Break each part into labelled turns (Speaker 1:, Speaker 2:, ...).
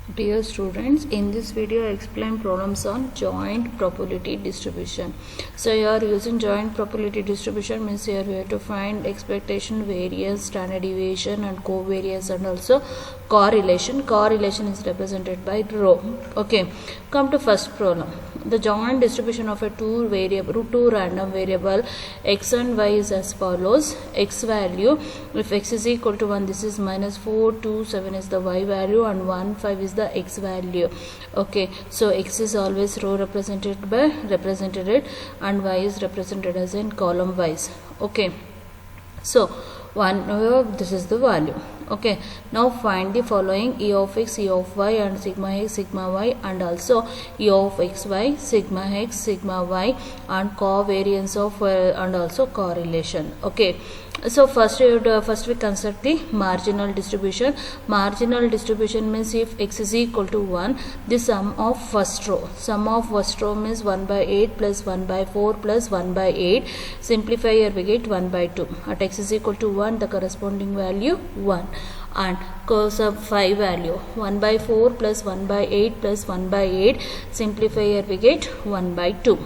Speaker 1: Dear students, in this video I explain problems on joint probability distribution. So you are using joint probability distribution means here we have to find expectation, variance, standard deviation and covariance and also correlation. Correlation is represented by rho. Okay, come to first problem. The joint distribution of a two random variable x and y is as follows. X value, if x is equal to 1, this is minus 4, 2, 7 is the y value and 1, 5 is the x value. Okay, so x is always row represented and y is represented as in column wise. Okay, so this is the value. Okay, now find the following: e of x, e of y and sigma x, sigma y, and also e of x, y, sigma x, sigma y, and covariance of and also correlation. Okay, so first we construct the marginal distribution. Marginal distribution means if x is equal to 1, the sum of first row. Sum of first row means 1 by 8 plus 1 by 4 plus 1 by 8. Simplify here we get 1 by 2. At x is equal to 1, the corresponding value 1. And cos of 5 value 1 by 4 plus 1 by 8 plus 1 by 8. Simplify here we get 1 by 2.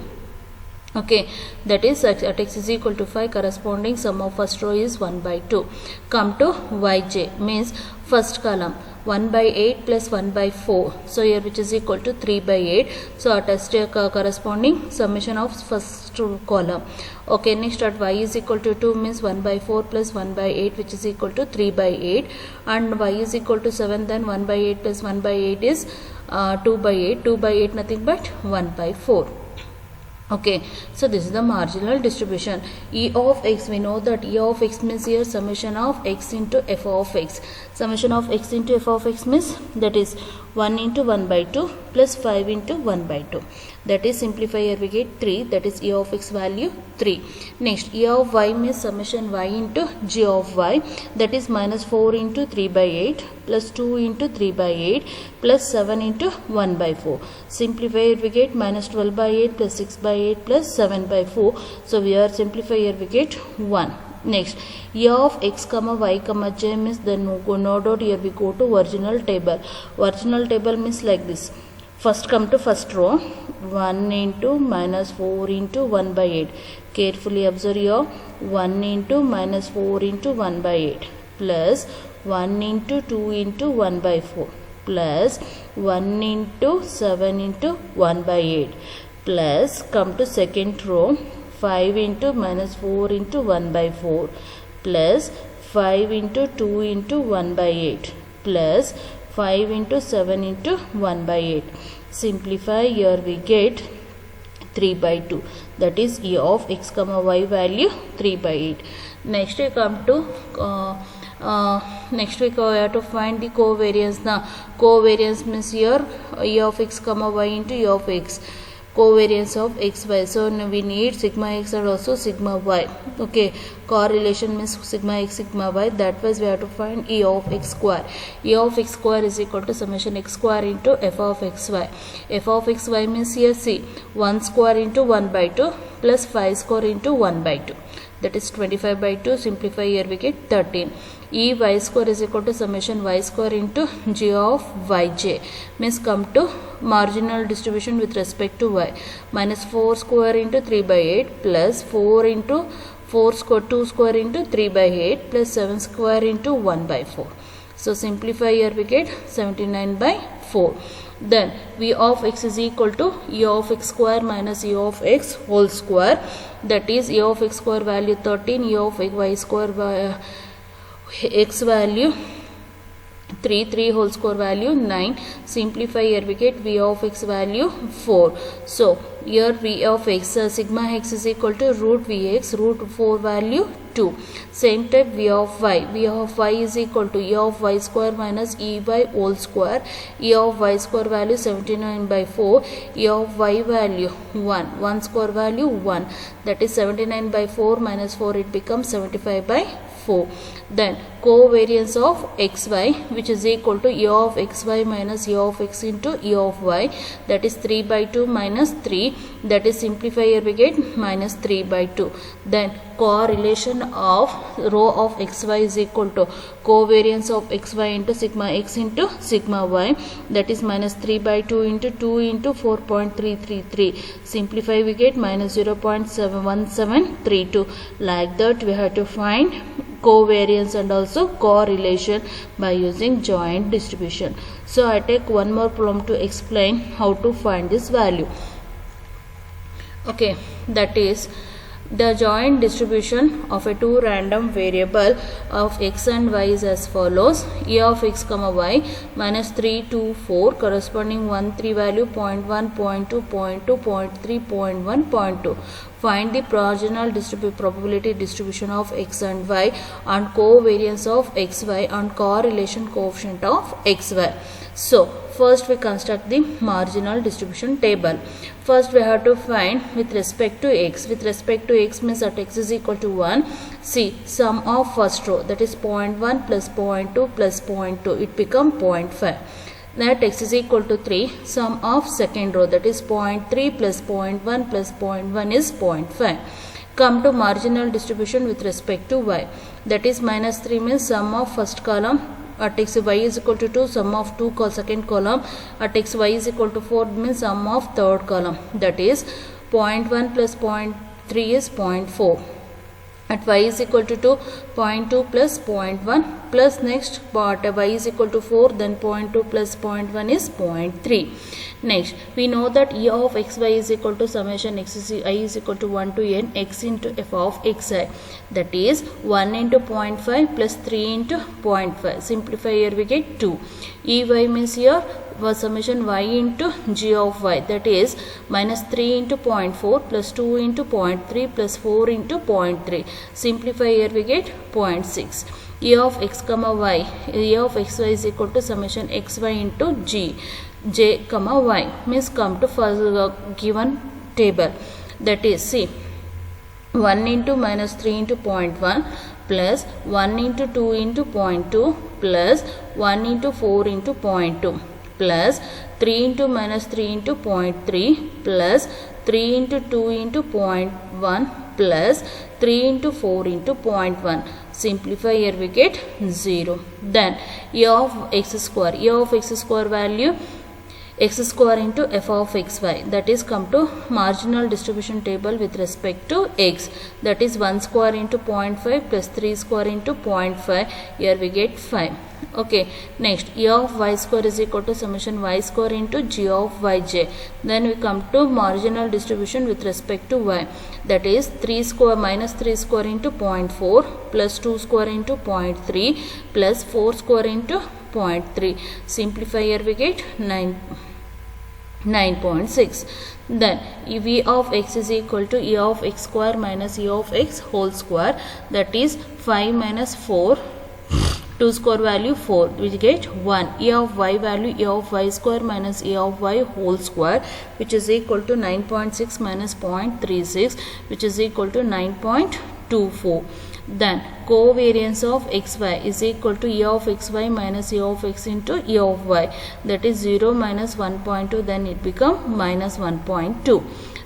Speaker 1: Okay, that is at x is equal to 5, corresponding sum of first row is 1 by 2. Come to yj means first column 1 by 8 plus 1 by 4. So here which is equal to 3 by 8. So at corresponding summation of first column. Okay, next at y is equal to 2 means 1 by 4 plus 1 by 8 which is equal to 3 by 8. And y is equal to 7, then 1 by 8 plus 1 by 8 is 2 by 8. 2 by 8 nothing but 1 by 4. Okay, so this is the marginal distribution. E of x, we know that E of x means here summation of x into f of x. Summation of x into f of x means that is 1 into 1 by 2 plus 5 into 1 by 2. That is simplify here we get 3, that is E of x value 3. Next, E of y means summation y into g of y, that is minus 4 into 3 by 8 plus 2 into 3 by 8 plus 7 into 1 by 4. Simplify here we get minus 12 by 8 plus 6 by 8 plus 7 by 4. So we are simplify here we get 1. Next, E of x comma y comma j means then no doubt here we go to original table. Original table means like this. First come to first row, 1 into minus 4 into 1 by 8. Carefully observe here, 1 into minus 4 into 1 by 8 plus 1 into 2 into 1 by 4 plus 1 into 7 into 1 by 8 plus come to second row, 5 into minus 4 into 1 by 4 plus 5 into 2 into 1 by 8 plus 5 into 7 into 1 by 8. Simplify here we get 3 by 2. That is E of x comma y value 3 by 8. Next we come to next we have to find the covariance. Now covariance means here E of x comma y into E of x. Covariance of x, y. So we need sigma x and also sigma y. Okay, correlation means sigma x, sigma y. That was we have to find E of x square. E of x square is equal to summation x square into f of x y. F of x y means here see 1 square into 1 by 2 plus 5 square into 1 by 2. That is 25 by 2. Simplify here we get 13. E y square is equal to summation y square into g of yj. Means come to marginal distribution with respect to y. Minus 4 square into 3 by 8 plus 4 into 4 square 2 square into 3 by 8 plus 7 square into 1 by 4. So simplify here we get 79 by 4. Then V of x is equal to E of x square minus E of x whole square. That is E of x square value 13, E of y square x value 3 whole square value 9. Simplify here we get V of x value 4. So here V of x sigma x is equal to root Vx root 4 value 2. Same type V of y. V of y is equal to E of y square minus Ey whole square. E of y square value 79 by 4. E of y value 1. 1 square value 1. That is 79 by 4 minus 4, it becomes 75 by 4. Then covariance of xy, which is equal to a of xy minus a of x into a of y, that is 3 by 2 minus 3, that is simplify here we get minus 3 by 2. Then correlation of rho of xy is equal to covariance of xy into sigma x into sigma y, that is minus 3 by 2 into 4.333. Simplify we get minus 0.1732. Like that we have to find covariance and also correlation by using joint distribution. So I take one more problem to explain how to find this value. Okay, that is the joint distribution of a two random variable of x and y is as follows: a of x comma y minus 3, 2, 4, corresponding 1, 3 value 0.1, 0.2, 0.2, 0.3, 0.1, 0.2. Find the marginal probability distribution of x and y and covariance of xy and correlation coefficient of xy. So first we construct the marginal distribution table. First we have to find with respect to x. With respect to x means at x is equal to 1. See, sum of first row, that is 0.1 plus 0.2 plus 0.2, it become 0.5. That x is equal to 3. Sum of second row, that is 0.3 plus 0.1 plus 0.1 is 0.5. Come to marginal distribution with respect to y. That is minus 3 means sum of first column. At x y is equal to 2, sum of second column. At x y is equal to 4 means sum of third column. That is 0.1 plus 0.3 is 0.4. At y is equal to 2, 0.2 plus 0.1 plus next at y is equal to 4, then 0.2 plus 0.1 is 0.3. Next, we know that e of xy is equal to summation I is equal to 1 to n x into f of xi, that is 1 into 0.5 plus 3 into 0.5. Simplify here we get 2. Ey means here was summation y into g of y, that is minus 3 into 0.4 plus 2 into 0.3 plus 4 into 0.3. Simplify here we get 0.6. E of x comma y, e of xy is equal to summation xy into j comma y, means come to first given table, that is see 1 into minus 3 into 0.1 plus 1 into 2 into 0.2 plus 1 into 4 into 0.2 plus 3 into minus 3 into 0.3 plus 3 into 2 into 0.1 plus 3 into 4 into 0.1. Simplify here we get 0. Then e of x square value x square into f of xy, that is come to marginal distribution table with respect to x, that is 1 square into 0.5 plus 3 square into 0.5, here we get 5. Okay, next e of y square is equal to summation y square into g of yj. Then we come to marginal distribution with respect to y, that is 3 square minus 3 square into 0.4 plus 2 square into 0.3 plus 4 square into 0.3. Simplify here we get 9.6. Then v of x is equal to e of x square minus e of x whole square, that is 5 minus 4, 2 square value 4, we get 1. E of y value e of y square minus e of y whole square, which is equal to 9.6 minus 0.36, which is equal to 9.24. Then covariance of xy is equal to e of xy minus e of x into e of y, that is 0 minus 1.2, then it become minus 1.2.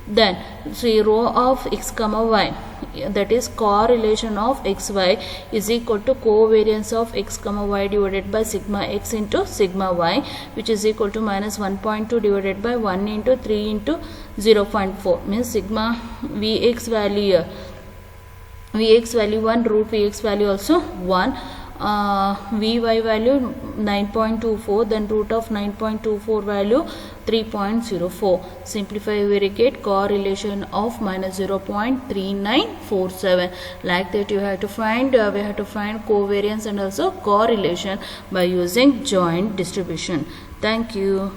Speaker 1: Then see rho of x comma y, that is correlation of xy is equal to covariance of x comma y divided by sigma x into sigma y, which is equal to minus 1.2 divided by 1 into 3 into 0.4, means sigma vx value here, vx value 1, root vx value also 1, vy value 9.24, then root of 9.24 value 3.04. Simplify we get correlation of minus 0.3947. Like that you have to find we have to find covariance and also correlation by using joint distribution. Thank you.